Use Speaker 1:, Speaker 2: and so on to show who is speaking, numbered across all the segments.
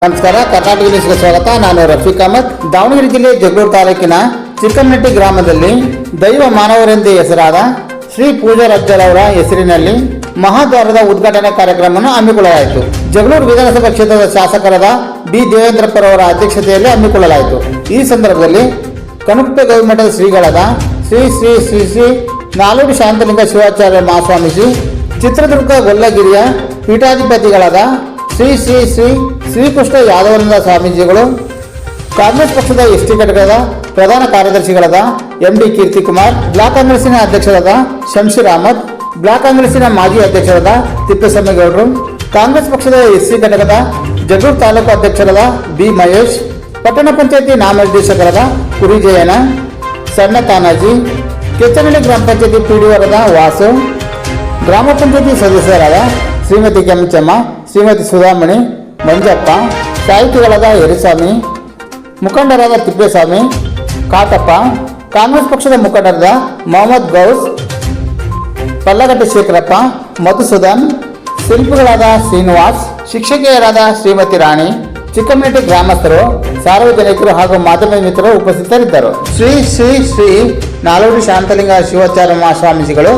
Speaker 1: ನಮಸ್ಕಾರ, ಕರ್ನಾಟಕ ನ್ಯೂಸ್ಗೆ ಸ್ವಾಗತ. ನಾನು ರಫೀಕ್ ಅಹಮದ್. ದಾವಣಗೆರೆ ಜಿಲ್ಲೆ ಜಗಳೂರು ತಾಲೂಕಿನ ಚಿಕ್ಕಮನಟ್ಟಿ ಗ್ರಾಮದಲ್ಲಿ ದೈವ ಮಾನವರೆಂದೇ ಹೆಸರಾದ ಶ್ರೀ ಪೂಜಾರಜ್ಜರವರ ಹೆಸರಿನಲ್ಲಿ ಮಹಾದ್ವಾರದ ಉದ್ಘಾಟನಾ ಕಾರ್ಯಕ್ರಮವನ್ನು ಹಮ್ಮಿಕೊಳ್ಳಲಾಯಿತು. ಜಗಳೂರು ವಿಧಾನಸಭಾ ಕ್ಷೇತ್ರದ ಶಾಸಕರಾದ ಬಿ ದೇವೇಂದ್ರಪ್ಪರವರ ಅಧ್ಯಕ್ಷತೆಯಲ್ಲಿ ಹಮ್ಮಿಕೊಳ್ಳಲಾಯಿತು. ಈ ಸಂದರ್ಭದಲ್ಲಿ ಕನುಪ್ಪೆ ಗವಿಮಠದ ಶ್ರೀಗಳಾದ ಶ್ರೀ ಶ್ರೀ ಶ್ರೀ ಶ್ರೀ ನಾಲೂರು ಶಾಂತಲಿಂಗ ಶಿವಾಚಾರ್ಯ ಮಹಾಸ್ವಾಮೀಜಿ, ಚಿತ್ರದುರ್ಗ ಗೊಲ್ಲಗಿರಿಯ ಪೀಠಾಧಿಪತಿಗಳಾದ ಶ್ರೀ ಶ್ರೀ ಶ್ರೀ ಶ್ರೀಕೃಷ್ಣ ಯಾದವಾನಂದ ಸ್ವಾಮೀಜಿಗಳು, ಕಾಂಗ್ರೆಸ್ ಪಕ್ಷದ ಎಸ್ಟಿ ಘಟಕದ ಪ್ರಧಾನ ಕಾರ್ಯದರ್ಶಿಗಳಾದ ಎಂಡಿ ಕೀರ್ತಿಕುಮಾರ್, ಬ್ಲಾಕ್ ಕಾಂಗ್ರೆಸ್ಸಿನ ಅಧ್ಯಕ್ಷರಾದ ಶಂಶೀರ್ ಅಹಮದ್, ಬ್ಲಾಕ್ ಕಾಂಗ್ರೆಸ್ಸಿನ ಮಾಜಿ ಅಧ್ಯಕ್ಷರಾದ ತಿಪ್ಪೇಸ್ವಾಮಿಗೌಡರು, ಕಾಂಗ್ರೆಸ್ ಪಕ್ಷದ ಎಸ್ಸಿ ಘಟಕದ ಜಗಳೂರು ತಾಲೂಕು ಅಧ್ಯಕ್ಷರಾದ ಬಿ ಮಹೇಶ್, ಪಟ್ಟಣ ಪಂಚಾಯತಿ ನಾಮನಿರ್ದೇಶಕರಾದ ಕುರಿಜಯನ, ಸಣ್ಣ ತಾನಾಜಿ, ಕೆಚ್ಚನಹಳ್ಳಿ ಗ್ರಾಮ ಪಂಚಾಯತಿ ಪಿಡಿಒರಾದ ವಾಸು, ಗ್ರಾಮ ಪಂಚಾಯತಿ ಸದಸ್ಯರಾದ ಶ್ರೀಮತಿ ಕೆಂಚಮ್ಮ, ಶ್ರೀಮತಿ ಸುಧಾಮಣಿ, ಮಂಜಪ್ಪ, ಸಾಹಿತಿಗಳಾದ ಯರಿಸ್ವಾಮಿ, ಮುಖಂಡರಾದ ತಿಪ್ಪೇಸ್ವಾಮಿ, ಕಾಟಪ್ಪ, ಕಾಂಗ್ರೆಸ್ ಪಕ್ಷದ ಮುಖಂಡರಾದ ಮೊಹಮ್ಮದ್ ಗೌಸ್, ಪಲ್ಲಗಟ್ಟೆ ಶೇಖರಪ್ಪ, ಮಧುಸೂದನ್, ಶಿಲ್ಪಿಗಳಾದ ಶ್ರೀನಿವಾಸ್, ಶಿಕ್ಷಕಿಯರಾದ ಶ್ರೀಮತಿ ರಾಣಿ, ಚಿಕ್ಕಮನಟ್ಟಿ ಗ್ರಾಮಸ್ಥರು, ಸಾರ್ವಜನಿಕರು ಹಾಗೂ ಮಾಧ್ಯಮ ಮಿತ್ರರು ಉಪಸ್ಥಿತರಿದ್ದರು. ಶ್ರೀ ಶ್ರೀ ಶ್ರೀ ನಾಲೂರು ಶಾಂತಲಿಂಗ ಶಿವಾಚಾರ್ಯ ಮಹಾಸ್ವಾಮೀಜಿಗಳು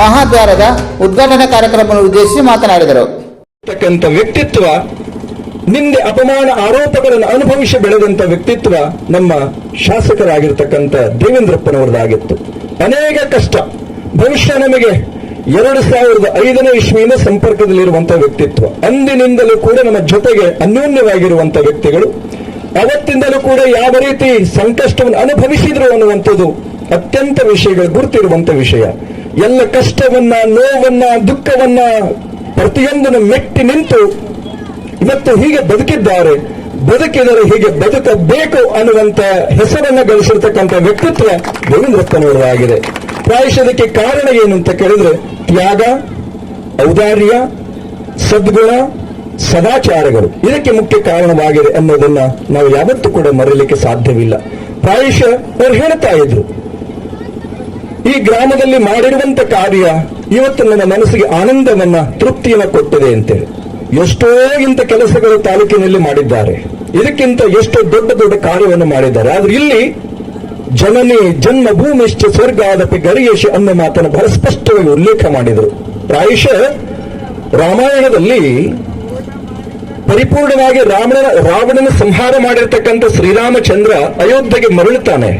Speaker 1: ಮಹಾದ್ವಾರದ ಉದ್ಘಾಟನಾ ಕಾರ್ಯಕ್ರಮವನ್ನು ಉದ್ದೇಶಿಸಿ ಮಾತನಾಡಿದರು.
Speaker 2: ವ್ಯಕ್ತಿತ್ವ, ನಿಂದೆ ಅಪಮಾನ ಆರೋಪಗಳನ್ನು ಅನುಭವಿಸಿ ಬೆಳೆದಂತ ವ್ಯಕ್ತಿತ್ವ ನಮ್ಮ ಶಾಸಕರಾಗಿರ್ತಕ್ಕಂಥ ದೇವೇಂದ್ರಪ್ಪನವರದಾಗಿತ್ತು. ಅನೇಕ ಕಷ್ಟ. ಭವಿಷ್ಯ ನಮಗೆ 2005ನೇ ಇಸ್ವಿಯಿಂದ ಸಂಪರ್ಕದಲ್ಲಿರುವಂತಹ ವ್ಯಕ್ತಿತ್ವ. ಅಂದಿನಿಂದಲೂ ಕೂಡ ನಮ್ಮ ಜೊತೆಗೆ ಅನ್ಯೋನ್ಯವಾಗಿರುವಂತಹ ವ್ಯಕ್ತಿಗಳು. ಅವತ್ತಿಂದಲೂ ಕೂಡ ಯಾವ ರೀತಿ ಸಂಕಷ್ಟವನ್ನು ಅನುಭವಿಸಿದ್ರು ಅನ್ನುವಂಥದ್ದು ಅತ್ಯಂತ ವಿಷಯಗಳು ಗುರುತಿರುವಂತ ವಿಷಯ. ಎಲ್ಲ ಕಷ್ಟವನ್ನ, ನೋವನ್ನ, ದುಃಖವನ್ನ ಪ್ರತಿಯೊಂದನ್ನು ಮೆಟ್ಟಿ ನಿಂತು ಇವತ್ತು ಹೀಗೆ ಬದುಕಿದ್ದಾರೆ, ಬದುಕಿದರೆ ಹೀಗೆ ಬದುಕಬೇಕು ಅನ್ನುವಂತ ಹೆಸರನ್ನ ಗಳಿಸಿರ್ತಕ್ಕಂಥ ವ್ಯಕ್ತಿತ್ವ ದೇವೇಂದ್ರಪ್ಪನವರದಾಗಿದೆ. ಪ್ರಾಯಶಃ ಇದಕ್ಕೆ ಕಾರಣ ಏನು ಅಂತ ಕೇಳಿದ್ರೆ ತ್ಯಾಗ, ಔದಾರ್ಯ, ಸದ್ಗುಣ, ಸದಾಚಾರಗಳು ಇದಕ್ಕೆ ಮುಖ್ಯ ಕಾರಣವಾಗಿದೆ ಅನ್ನೋದನ್ನ ನಾವು ಯಾವತ್ತೂ ಕೂಡ ಮರೆಯಲಿಕ್ಕೆ ಸಾಧ್ಯವಿಲ್ಲ. ಪ್ರಾಯಶಃ ಅವರು ಹೇಳ್ತಾ ಇದ್ರು, ಈ ಗ್ರಾಮದಲ್ಲಿ ಮಾಡಿರುವಂತ ಕಾರ್ಯ ಇವತ್ತು ನನ್ನ ಮನಸ್ಸಿಗೆ ಆನಂದವನ್ನ, ತೃಪ್ತಿಯನ್ನ ಕೊಟ್ಟಿದೆ ಅಂತೇಳಿ. ಎಷ್ಟೋ ಇಂಥ ಕೆಲಸಗಳು ತಾಲೂಕಿನಲ್ಲಿ ಮಾಡಿದ್ದಾರೆ, ಇದಕ್ಕಿಂತ ಎಷ್ಟೋ ದೊಡ್ಡ ದೊಡ್ಡ ಕಾರ್ಯವನ್ನು ಮಾಡಿದ್ದಾರೆ. ಆದ್ರೆ ಇಲ್ಲಿ ಜನನಿ ಜನ್ಮಭೂಮಿಶ್ಚ ಸ್ವರ್ಗಾದಪಿ ಗರಿಯೇಶ ಅನ್ನೋ ಮಾತನ್ನು ಬಹಳ ಸ್ಪಷ್ಟವಾಗಿ ಉಲ್ಲೇಖ ಮಾಡಿದರು. ಪ್ರಾಯಶಃ ರಾಮಾಯಣದಲ್ಲಿ ಪರಿಪೂರ್ಣವಾಗಿ ರಾವಣನ ಸಂಹಾರ ಮಾಡಿರ್ತಕ್ಕಂಥ ಶ್ರೀರಾಮಚಂದ್ರ ಅಯೋಧ್ಯೆಗೆ ಮರಳುತ್ತಾನೆ.